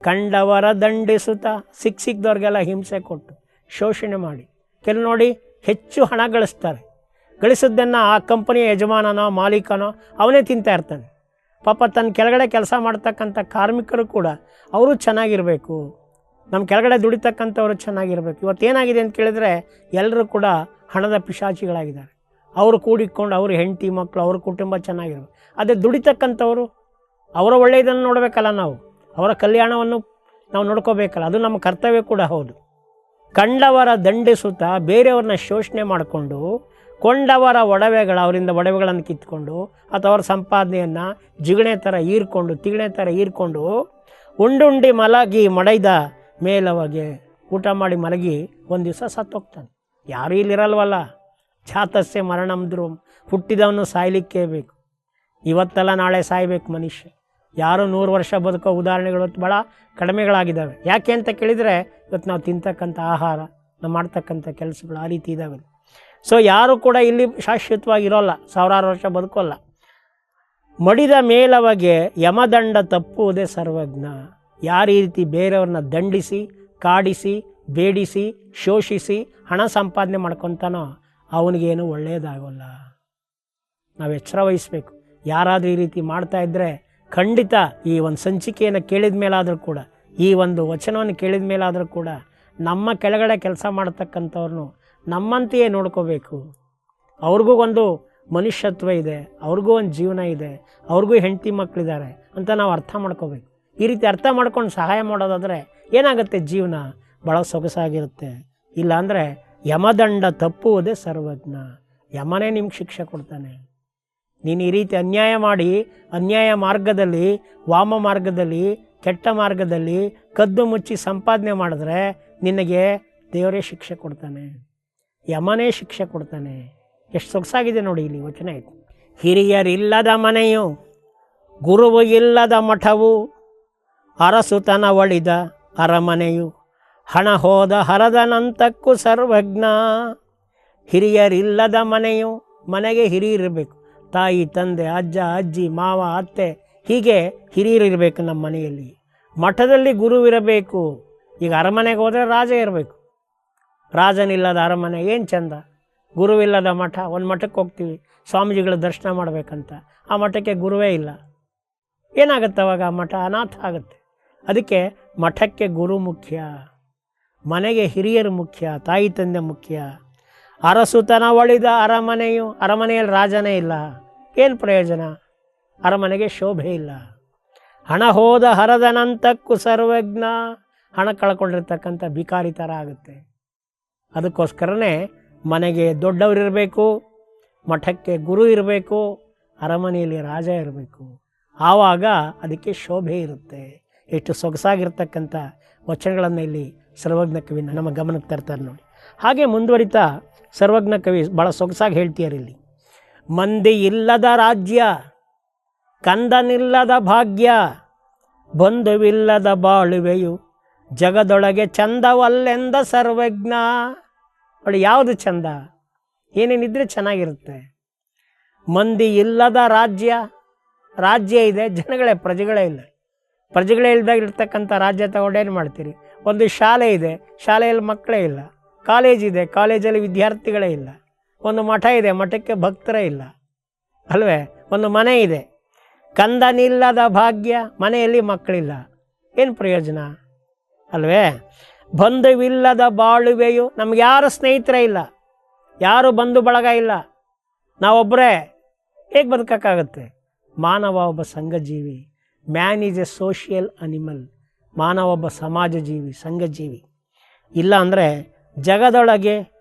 ಕಂಡವರ ದಂಡಿಸುತ್ತಾ ಸಿಕ್ಕಿದವ್ರಿಗೆಲ್ಲ ಹಿಂಸೆ ಕೊಟ್ಟು ಶೋಷಣೆ ಮಾಡಿ ಕೆಲವು ನೋಡಿ ಹೆಚ್ಚು ಹಣ ಗಳಿಸ್ತಾರೆ. ಗಳಿಸಿದ್ದನ್ನು ಆ ಕಂಪನಿಯ ಯಜಮಾನನೋ ಮಾಲೀಕನೋ ಅವನೇ ತಿಂತಾ ಇರ್ತಾನೆ. ಪಾಪ ತನ್ನ ಕೆಳಗಡೆ ಕೆಲಸ ಮಾಡ್ತಕ್ಕಂಥ ಕಾರ್ಮಿಕರು ಕೂಡ ಅವರು ಚೆನ್ನಾಗಿರಬೇಕು, ನಮ್ಮ ಕೆಳಗಡೆ ದುಡಿತಕ್ಕಂಥವ್ರು ಚೆನ್ನಾಗಿರಬೇಕು. ಇವತ್ತೇನಾಗಿದೆ ಅಂತ ಕೇಳಿದರೆ ಎಲ್ಲರೂ ಕೂಡ ಹಣದ ಪಿಶಾಚಿಗಳಾಗಿದ್ದಾರೆ. ಅವರು ಕೂಡಿಕೊಂಡು ಅವ್ರ ಹೆಂಡತಿ ಮಕ್ಕಳು ಅವ್ರ ಕುಟುಂಬ ಚೆನ್ನಾಗಿರಬೇಕು. ಅದೇ ದುಡಿತಕ್ಕಂಥವ್ರು ಅವರ ಒಳ್ಳೆಯದನ್ನು ನೋಡಬೇಕಲ್ಲ, ನಾವು ಅವರ ಕಲ್ಯಾಣವನ್ನು ನಾವು ನೋಡ್ಕೋಬೇಕಲ್ಲ, ಅದು ನಮ್ಮ ಕರ್ತವ್ಯ ಕೂಡ ಹೌದು. ಕಂಡವರ ದಂಡಿಸುತ್ತಾ ಬೇರೆಯವ್ರನ್ನ ಶೋಷಣೆ ಮಾಡಿಕೊಂಡು ಕೊಂಡವರ ಅವರಿಂದ ಒಡವೆಗಳನ್ನು ಕಿತ್ಕೊಂಡು ಅಥವಾ ಅವರ ಸಂಪಾದನೆಯನ್ನು ಜಿಗಣೆ ಥರ ಹೀರ್ಕೊಂಡು ತಿಗಣೆ ಥರ ಹೀರ್ಕೊಂಡು ಉಂಡುಂಡಿ ಮಲಗಿ ಮಡೈದ ಮೇಲವಗೆ ಊಟ ಮಾಡಿ ಮಲಗಿ ಒಂದು ದಿವಸ ಸತ್ತೋಗ್ತಾನೆ. ಯಾರೂ ಇಲ್ಲಿರಲ್ವಲ್ಲ. ಜಾತಸ್ಯ ಮರಣಂದ್ರು, ಹುಟ್ಟಿದವನು ಸಾಯಲಿಕ್ಕೇ ಬೇಕು. ಇವತ್ತೆಲ್ಲ ನಾಳೆ ಸಾಯಬೇಕು ಮನುಷ್ಯ. ಯಾರು 100 ವರ್ಷ ಬದುಕೋ ಉದಾಹರಣೆಗಳು ಭಾಳ ಕಡಿಮೆಗಳಾಗಿದ್ದಾವೆ. ಯಾಕೆ ಅಂತ ಕೇಳಿದರೆ ಇವತ್ತು ನಾವು ತಿಂತಕ್ಕಂಥ ಆಹಾರ, ನಾವು ಮಾಡ್ತಕ್ಕಂಥ ಕೆಲಸಗಳು ಆ ರೀತಿ ಇದ್ದಾವೆ. ಸೊ ಯಾರು ಕೂಡ ಇಲ್ಲಿ ಶಾಶ್ವತವಾಗಿರೋಲ್ಲ, ಸಾವಿರಾರು ವರ್ಷ ಬದುಕೋಲ್ಲ. ಮಡಿದ ಮೇಲವಗೆ ಯಮದಂಡ ತಪ್ಪುವುದೇ ಸರ್ವಜ್ಞ. ಯಾರು ಈ ರೀತಿ ಬೇರೆಯವ್ರನ್ನ ದಂಡಿಸಿ ಕಾಡಿಸಿ ಬೇಡಿಸಿ ಶೋಷಿಸಿ ಹಣ ಸಂಪಾದನೆ ಮಾಡ್ಕೊತಾನೋ ಅವನಿಗೇನು ಒಳ್ಳೆಯದಾಗೋಲ್ಲ. ನಾವು ಎಚ್ಚರ ವಹಿಸಬೇಕು. ಯಾರಾದರೂ ಈ ರೀತಿ ಮಾಡ್ತಾ ಇದ್ದರೆ ಖಂಡಿತ ಈ ಒಂದು ಸಂಚಿಕೆಯನ್ನು ಕೇಳಿದ ಮೇಲಾದರೂ ಕೂಡ, ಈ ಒಂದು ವಚನವನ್ನು ಕೇಳಿದ ಮೇಲಾದರೂ ಕೂಡ ನಮ್ಮ ಕೆಳಗಡೆ ಕೆಲಸ ಮಾಡ್ತಕ್ಕಂಥವ್ರನ್ನು ನಮ್ಮಂತೆಯೇ ನೋಡ್ಕೋಬೇಕು. ಅವ್ರಿಗೂ ಒಂದು ಮನುಷ್ಯತ್ವ ಇದೆ, ಅವ್ರಿಗೂ ಒಂದು ಜೀವನ ಇದೆ, ಅವ್ರಿಗೂ ಹೆಂಡತಿ ಮಕ್ಕಳಿದ್ದಾರೆ ಅಂತ ನಾವು ಅರ್ಥ ಮಾಡ್ಕೋಬೇಕು. ಈ ರೀತಿ ಅರ್ಥ ಮಾಡ್ಕೊಂಡು ಸಹಾಯ ಮಾಡೋದಾದರೆ ಏನಾಗುತ್ತೆ, ಜೀವನ ಭಾಳ ಸೊಗಸಾಗಿರುತ್ತೆ. ಇಲ್ಲಾಂದರೆ ಯಮದಂಡ ತಪ್ಪುವುದೇ ಸರ್ವಜ್ಞ. ಯಮನೇ ನಿಮ್ಗೆ ಶಿಕ್ಷೆ ಕೊಡ್ತಾನೆ. ನೀನು ಈ ರೀತಿ ಅನ್ಯಾಯ ಮಾಡಿ ಅನ್ಯಾಯ ಮಾರ್ಗದಲ್ಲಿ, ವಾಮ ಮಾರ್ಗದಲ್ಲಿ, ಕೆಟ್ಟ ಮಾರ್ಗದಲ್ಲಿ ಕದ್ದು ಮುಚ್ಚಿ ಸಂಪಾದನೆ ಮಾಡಿದ್ರೆ ನಿನಗೆ ದೇವರೇ ಶಿಕ್ಷೆ ಕೊಡ್ತಾನೆ, ಯಮನೇ ಶಿಕ್ಷೆ ಕೊಡ್ತಾನೆ. ಎಷ್ಟು ಸೊಗಸಾಗಿದೆ ನೋಡಿ ಇಲ್ಲಿ ವಚನ ಇದೆ. ಹಿರಿಯರಿಲ್ಲದ ಮನೆಯು, ಗುರುವು ಇಲ್ಲದ ಮಠವು, ಅರಸುತನ ಒಳಿದ ಅರಮನೆಯು, ಹಣ ಹೋದ ಹರದನಂತಕ್ಕೂ ಸರ್ವಜ್ಞ. ಹಿರಿಯರಿಲ್ಲದ ಮನೆಯು, ಮನೆಗೆ ಹಿರಿಯರಿರಬೇಕು. ತಾಯಿ ತಂದೆ ಅಜ್ಜ ಅಜ್ಜಿ ಮಾವ ಅತ್ತೆ ಹೀಗೆ ಹಿರಿಯರಿರಬೇಕು ನಮ್ಮ ಮನೆಯಲ್ಲಿ. ಮಠದಲ್ಲಿ ಗುರುವಿರಬೇಕು. ಈಗ ಅರಮನೆಗೆ ಹೋದರೆ ರಾಜ ಇರಬೇಕು. ರಾಜನಿಲ್ಲದ ಅರಮನೆ ಏನು ಚಂದ. ಗುರುವಿಲ್ಲದ ಮಠ. ಒಂದು ಮಠಕ್ಕೆ ಹೋಗ್ತೀವಿ ಸ್ವಾಮೀಜಿಗಳ ದರ್ಶನ ಮಾಡಬೇಕಂತ, ಆ ಮಠಕ್ಕೆ ಗುರುವೇ ಇಲ್ಲ. ಏನಾಗುತ್ತೆ ಅವಾಗ? ಆ ಮಠ ಅನಾಥ ಆಗುತ್ತೆ. ಅದಕ್ಕೆ ಮಠಕ್ಕೆ ಗುರು ಮುಖ್ಯ, ಮನೆಗೆ ಹಿರಿಯರು ಮುಖ್ಯ, ತಾಯಿ ತಂದೆ ಮುಖ್ಯ. ಅರಸುತನ ಒಳಿದ ಅರಮನೆಯು, ಅರಮನೆಯಲ್ಲಿ ರಾಜನೇ ಇಲ್ಲ, ಏನು ಪ್ರಯೋಜನ? ಅರಮನೆಗೆ ಶೋಭೆ ಇಲ್ಲ. ಹಣ ಹೋದ ಹರದನಂತಕ್ಕೂ ಸರ್ವಜ್ಞ. ಹಣ ಕಳ್ಕೊಂಡಿರ್ತಕ್ಕಂಥ ಭಿಕಾರಿ ಥರ ಆಗುತ್ತೆ. ಅದಕ್ಕೋಸ್ಕರನೇ ಮನೆಗೆ ದೊಡ್ಡವರಿರಬೇಕು, ಮಠಕ್ಕೆ ಗುರು ಇರಬೇಕು, ಅರಮನೆಯಲ್ಲಿ ರಾಜ ಇರಬೇಕು. ಆವಾಗ ಅದಕ್ಕೆ ಶೋಭೆ ಇರುತ್ತೆ. ಎಷ್ಟು ಸೊಗಸಾಗಿರ್ತಕ್ಕಂಥ ವಚನಗಳನ್ನು ಇಲ್ಲಿ ಸರ್ವಜ್ಞ ಕವಿ ನಮ್ಮ ಗಮನಕ್ಕೆ ತರ್ತಾರೆ ನೋಡಿ. ಹಾಗೆ ಮುಂದುವರಿತಾ ಸರ್ವಜ್ಞ ಕವಿ ಭಾಳ ಸೊಗಸಾಗಿ ಹೇಳ್ತೀಯಾರ ಇಲ್ಲಿ. ಮಂದಿ ಇಲ್ಲದ ರಾಜ್ಯ, ಕಂದನಿಲ್ಲದ ಭಾಗ್ಯ, ಬಂಧುವಿಲ್ಲದ ಬಾಳುವೆಯು, ಜಗದೊಳಗೆ ಚಂದವಲ್ಲೆಂದ ಸರ್ವಜ್ಞ. ನೋಡಿ ಯಾವುದು ಚಂದ? ಏನೇನಿದ್ರೆ ಚೆನ್ನಾಗಿರುತ್ತೆ. ಮಂದಿ ಇಲ್ಲದ ರಾಜ್ಯ, ರಾಜ್ಯ ಇದೆ, ಜನಗಳೇ ಪ್ರಜೆಗಳೇ ಇಲ್ಲ. ಪ್ರಜೆಗಳೇ ಇಲ್ದಾಗ ಇರ್ತಕ್ಕಂಥ ರಾಜ್ಯ ತಗೊಂಡೇನು ಮಾಡ್ತೀರಿ? ಒಂದು ಶಾಲೆ ಇದೆ, ಶಾಲೆಯಲ್ಲಿ ಮಕ್ಕಳೇ ಇಲ್ಲ. ಕಾಲೇಜ್ ಇದೆ, ಕಾಲೇಜಲ್ಲಿ ವಿದ್ಯಾರ್ಥಿಗಳೇ ಇಲ್ಲ. ಒಂದು ಮಠ ಇದೆ, ಮಠಕ್ಕೆ ಭಕ್ತರೇ ಇಲ್ಲ ಅಲ್ವೇ? ಒಂದು ಮನೆ ಇದೆ, ಕಂದನಿಲ್ಲದ ಭಾಗ್ಯ, ಮನೆಯಲ್ಲಿ ಮಕ್ಕಳಿಲ್ಲ, ಏನು ಪ್ರಯೋಜನ ಅಲ್ವೇ? ಬಂಧುವಿಲ್ಲದ ಬಾಳುವೆಯು, ನಮ್ಗೆ ಯಾರು ಸ್ನೇಹಿತರೇ ಇಲ್ಲ, ಯಾರು ಬಂಧು ಬಳಗ ಇಲ್ಲ, ನಾವೊಬ್ಬರೇ ಹೇಗೆ ಬದುಕೋಕ್ಕಾಗುತ್ತೆ? ಮಾನವ ಒಬ್ಬ ಸಂಘಜೀವಿ. Man is a social animal. ಮಾನವ ಒಬ್ಬ ಸಮಾಜ ಜೀವಿ, ಸಂಘಜೀವಿ. ಇಲ್ಲ ಅಂದರೆ ಜಗದೊಳಗೆ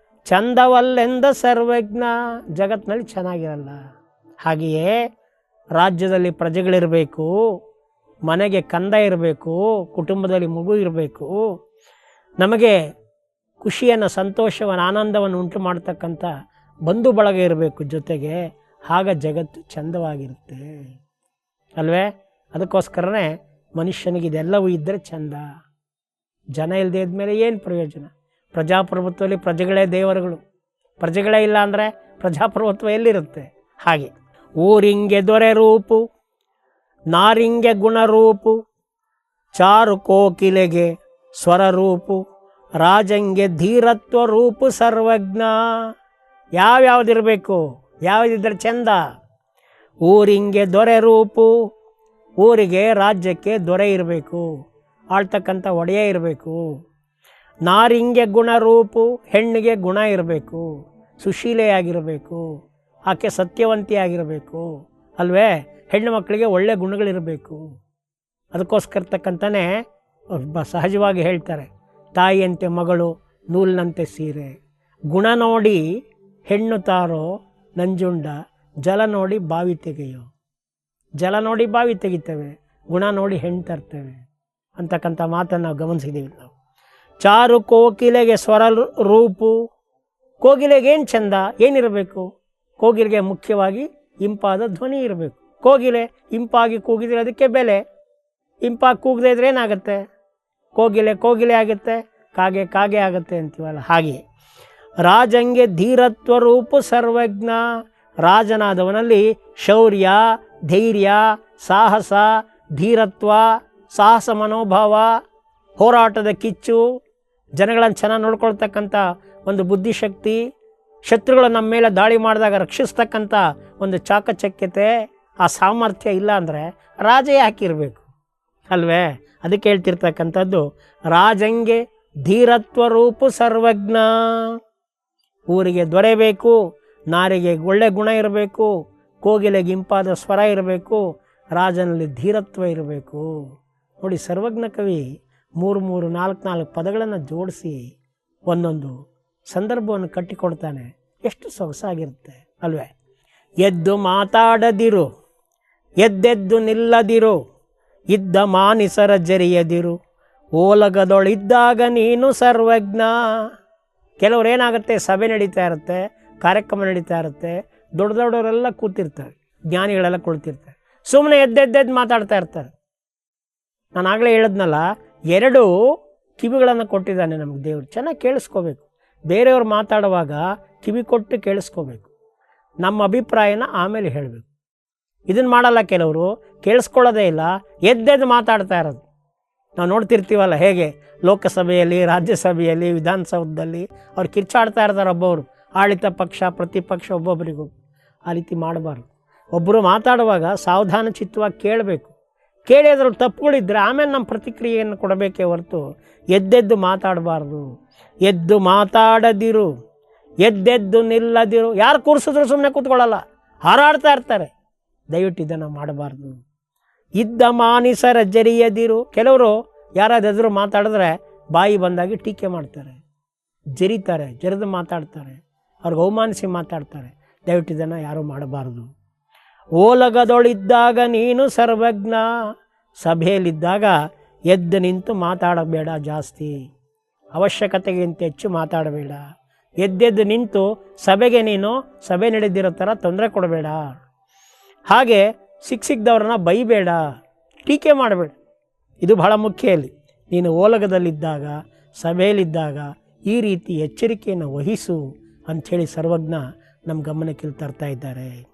ಚಂದವಲ್ಲೆಂದ ಸರ್ವಜ್ಞ, ಜಗತ್ತಿನಲ್ಲಿ ಚೆನ್ನಾಗಿರಲ್ಲ. ಹಾಗೆಯೇ ರಾಜ್ಯದಲ್ಲಿ ಪ್ರಜೆಗಳಿರಬೇಕು, ಮನೆಗೆ ಕಂದ ಇರಬೇಕು, ಕುಟುಂಬದಲ್ಲಿ ಮಗು ಇರಬೇಕು, ನಮಗೆ ಖುಷಿಯನ್ನು ಸಂತೋಷವನ್ನು ಆನಂದವನ್ನು ಉಂಟು ಮಾಡ್ತಕ್ಕಂಥ ಬಂಧು ಬಳಗ ಇರಬೇಕು ಜೊತೆಗೆ. ಆಗ ಜಗತ್ತು ಚಂದವಾಗಿರುತ್ತೆ ಅಲ್ವೇ? ಅದಕ್ಕೋಸ್ಕರನೇ ಮನುಷ್ಯನಿಗೆ ಇದೆಲ್ಲವೂ ಇದ್ದರೆ ಚಂದ. ಜನ ಇಲ್ಲದೆ ಇದ್ಮೇಲೆ ಏನು ಪ್ರಯೋಜನ? ಪ್ರಜಾಪ್ರಭುತ್ವದಲ್ಲಿ ಪ್ರಜೆಗಳೇ ದೇವರುಗಳು. ಪ್ರಜೆಗಳೇ ಇಲ್ಲ ಅಂದರೆ ಪ್ರಜಾಪ್ರಭುತ್ವ ಎಲ್ಲಿರುತ್ತೆ? ಹಾಗೆ ಊರಿಂಗೆ ದೊರೆ ರೂಪು, ನಾರಿಂಗೆ ಗುಣರೂಪು, ಚಾರು ಕೋಕಿಲೆಗೆ ಸ್ವರರೂಪು ರಾಜಂಗೆ ಧೀರತ್ವ ರೂಪು ಸರ್ವಜ್ಞ. ಯಾವ್ಯಾವ್ದಿರಬೇಕು, ಯಾವುದಿದ್ರೆ ಚಂದ. ಊರಿಂಗೆ ದೊರೆ ರೂಪು, ಊರಿಗೆ ರಾಜ್ಯಕ್ಕೆ ದೊರೆ ಇರಬೇಕು, ಆಳ್ತಕ್ಕಂಥ ಒಡೆಯ ಇರಬೇಕು. ನಾರಿಂಗೆ ಗುಣರೂಪು, ಹೆಣ್ಣಿಗೆ ಗುಣ ಇರಬೇಕು, ಸುಶೀಲೆಯಾಗಿರಬೇಕು, ಆಕೆ ಸತ್ಯವಂತಿಯಾಗಿರಬೇಕು ಅಲ್ವೇ. ಹೆಣ್ಣು ಮಕ್ಕಳಿಗೆ ಒಳ್ಳೆ ಗುಣಗಳಿರಬೇಕು. ಅದಕ್ಕೋಸ್ಕರತಕ್ಕಂತಲೇ ಸಹಜವಾಗಿ ಹೇಳ್ತಾರೆ, ತಾಯಿಯಂತೆ ಮಗಳು ನೂಲಿನಂತೆ ಸೀರೆ. ಗುಣ ನೋಡಿ ಹೆಣ್ಣು ತಾರೋ ನಂಜುಂಡ, ಜಲ ನೋಡಿ ಬಾವಿ ತೆಗೆಯೋ. ಜಲ ನೋಡಿ ಬಾವಿ ತೆಗಿತೇವೆ, ಗುಣ ನೋಡಿ ಹೆಣ್ಣು ತರ್ತೇವೆ ಅಂತಕ್ಕಂಥ ಮಾತನ್ನು ನಾವು ಗಮನಿಸಿದ್ದೀವಿ ನಾವು. ಚಾರು ಕೋಕಿಲೆಗೆ ಸ್ವರ ರೂಪು, ಕೋಗಿಲೆಗೇನು ಚಂದ, ಏನಿರಬೇಕು? ಕೋಗಿಲೆಗೆ ಮುಖ್ಯವಾಗಿ ಇಂಪಾದ ಧ್ವನಿ ಇರಬೇಕು. ಕೋಗಿಲೆ ಇಂಪಾಗಿ ಕೂಗಿದ್ರೆ ಅದಕ್ಕೆ ಬೆಲೆ. ಇಂಪಾಗಿ ಕೂಗದೇ ಇದ್ರೆ ಏನಾಗುತ್ತೆ? ಕೋಗಿಲೆ ಕೋಗಿಲೆ ಆಗುತ್ತೆ, ಕಾಗೆ ಕಾಗೆ ಆಗುತ್ತೆ ಅಂತೀವಲ್ಲ ಹಾಗೆ. ರಾಜಂಗೆ ಧೀರತ್ವ ರೂಪು ಸರ್ವಜ್ಞ, ರಾಜನಾದವನಲ್ಲಿ ಶೌರ್ಯ, ಧೈರ್ಯ, ಸಾಹಸ, ಧೀರತ್ವ, ಸಾಹಸ ಮನೋಭಾವ, ಹೋರಾಟದ ಕಿಚ್ಚು, ಜನಗಳನ್ನು ಚೆನ್ನಾಗಿ ನೋಡ್ಕೊಳ್ತಕ್ಕಂಥ ಒಂದು ಬುದ್ಧಿಶಕ್ತಿ, ಶತ್ರುಗಳು ನಮ್ಮ ಮೇಲೆ ದಾಳಿ ಮಾಡಿದಾಗ ರಕ್ಷಿಸ್ತಕ್ಕಂಥ ಒಂದು ಚಾಕಚಕ್ಯತೆ, ಆ ಸಾಮರ್ಥ್ಯ ಇಲ್ಲ ಅಂದರೆ ರಾಜ ಯಾಕಿರಬೇಕು ಅಲ್ವೇ. ಅದಕ್ಕೆ ಹೇಳ್ತಿರ್ತಕ್ಕಂಥದ್ದು ರಾಜಂಗೆ ಧೀರತ್ವ ರೂಪು ಸರ್ವಜ್ಞ. ಊರಿಗೆ ದೊರೆಬೇಕು, ನಾರಿಗೆ ಒಳ್ಳೆ ಗುಣ ಇರಬೇಕು, ಕೋಗಿಲೆಗೆ ಇಂಪಾದ ಸ್ವರ ಇರಬೇಕು, ರಾಜನಲ್ಲಿ ಧೀರತ್ವ ಇರಬೇಕು. ನೋಡಿ, ಸರ್ವಜ್ಞ ಕವಿ 3 4 ಪದಗಳನ್ನು ಜೋಡಿಸಿ ಒಂದೊಂದು ಸಂದರ್ಭವನ್ನು ಕಟ್ಟಿಕೊಡ್ತಾನೆ. ಎಷ್ಟು ಸೊಗಸಾಗಿರುತ್ತೆ ಅಲ್ವೇ. ಎದ್ದು ಮಾತಾಡದಿರು, ಎದ್ದೆದ್ದು ನಿಲ್ಲದಿರು, ಇದ್ದ ಮಾನಿಸರ ಜರಿಯದಿರು, ಓಲಗದೊಳಿದ್ದಾಗ ನೀನು ಸರ್ವಜ್ಞ. ಕೆಲವ್ರು ಏನಾಗುತ್ತೆ, ಸಭೆ ನಡೀತಾ ಇರುತ್ತೆ, ಕಾರ್ಯಕ್ರಮ ನಡೀತಾ ಇರುತ್ತೆ, ದೊಡ್ಡ ದೊಡ್ಡವರೆಲ್ಲ ಕೂತಿರ್ತಾರೆ, ಜ್ಞಾನಿಗಳೆಲ್ಲ ಕುಳಿತಿರ್ತಾರೆ, ಸುಮ್ಮನೆ ಎದ್ದೆದ್ದೆದ್ದು ಮಾತಾಡ್ತಾ ಇರ್ತಾರೆ. ನಾನು ಆಗಲೇ ಹೇಳಿದ್ನಲ್ಲ, 2 ಕಿವಿಗಳನ್ನು ಕೊಟ್ಟಿದ್ದಾನೆ ನಮಗೆ ದೇವರು. ಚೆನ್ನಾಗಿ ಕೇಳಿಸ್ಕೋಬೇಕು. ಬೇರೆಯವ್ರು ಮಾತಾಡುವಾಗ ಕಿವಿ ಕೊಟ್ಟು ಕೇಳಿಸ್ಕೋಬೇಕು. ನಮ್ಮ ಅಭಿಪ್ರಾಯನ ಆಮೇಲೆ ಹೇಳಬೇಕು. ಇದನ್ನು ಮಾಡಲ್ಲ ಕೆಲವರು, ಕೇಳಿಸ್ಕೊಳ್ಳೋದೇ ಇಲ್ಲ, ಎದ್ದೆದ್ದು ಮಾತಾಡ್ತಾ ಇರೋದು. ನಾವು ನೋಡ್ತಿರ್ತೀವಲ್ಲ ಹೇಗೆ ಲೋಕಸಭೆಯಲ್ಲಿ, ರಾಜ್ಯಸಭೆಯಲ್ಲಿ, ವಿಧಾನಸೌಧದಲ್ಲಿ ಅವ್ರು ಕಿರ್ಚಾಡ್ತಾ ಇರ್ತಾರೆ ಒಬ್ಬೊಬ್ಬರು, ಆಡಳಿತ ಪಕ್ಷ ಪ್ರತಿಪಕ್ಷ ಒಬ್ಬೊಬ್ಬರಿಗೂ. ಆ ರೀತಿ ಮಾಡಬಾರ್ದು. ಒಬ್ಬರು ಮಾತಾಡುವಾಗ ಸಾವಧಾನ ಚಿತ್ತವಾಗಿ ಕೇಳಬೇಕು. ಕೇಳಿ ಅದ್ರಲ್ಲಿ ತಪ್ಪುಗಳಿದ್ದರೆ ಆಮೇಲೆ ನಮ್ಮ ಪ್ರತಿಕ್ರಿಯೆಯನ್ನು ಕೊಡಬೇಕೇ ಹೊರತು ಎದ್ದೆದ್ದು ಮಾತಾಡಬಾರ್ದು. ಎದ್ದು ಮಾತಾಡದಿರು, ಎದ್ದೆದ್ದು ನಿಲ್ಲದಿರು. ಯಾರು ಕೂರಿಸಿದ್ರು ಸುಮ್ಮನೆ ಕೂತ್ಕೊಳ್ಳಲ್ಲ, ಹಾರಾಡ್ತಾ ಇರ್ತಾರೆ. ದಯವಿಟ್ಟು ಇದನ್ನು ಮಾಡಬಾರ್ದು. ಇದ್ದ ಮಾನಿಸರ ಜರಿಯದಿರು. ಕೆಲವರು ಯಾರಾದರೂ ಮಾತಾಡಿದ್ರೆ ಬಾಯಿ ಬಂದಾಗಿ ಟೀಕೆ ಮಾಡ್ತಾರೆ, ಜರಿತಾರೆ, ಜರಿದು ಮಾತಾಡ್ತಾರೆ, ಅವ್ರಿಗೆ ಅವಮಾನಿಸಿ ಮಾತಾಡ್ತಾರೆ. ದಯವಿಟ್ಟು ಇದನ್ನು ಯಾರೂ ಮಾಡಬಾರ್ದು. ಓಲಗದೊಳಿದ್ದಾಗ ನೀನು ಸರ್ವಜ್ಞ. ಸಭೆಯಲ್ಲಿದ್ದಾಗ ಎದ್ದು ನಿಂತು ಮಾತಾಡಬೇಡ ಜಾಸ್ತಿ, ಅವಶ್ಯಕತೆಗಿಂತ ಹೆಚ್ಚು ಮಾತಾಡಬೇಡ. ಎದ್ದೆದ್ದು ನಿಂತು ಸಭೆಗೆ ನೀನು ಸಭೆ ನಡೆದಿರೋ ಥರ ತೊಂದರೆ ಕೊಡಬೇಡ. ಹಾಗೆ ಸಿಕ್ಕಿದವ್ರನ್ನ ಬೈಬೇಡ, ಟೀಕೆ ಮಾಡಬೇಡ. ಇದು ಬಹಳ ಮುಖ್ಯ. ಇಲ್ಲಿ ನೀನು ಓಲಗದಲ್ಲಿದ್ದಾಗ, ಸಭೆಯಲ್ಲಿದ್ದಾಗ ಈ ರೀತಿ ಎಚ್ಚರಿಕೆಯನ್ನು ವಹಿಸು ಅಂಥೇಳಿ ಸರ್ವಜ್ಞ ನಮ್ಮ ಗಮನಕ್ಕೆ ತರ್ತಾ ಇದ್ದಾರೆ.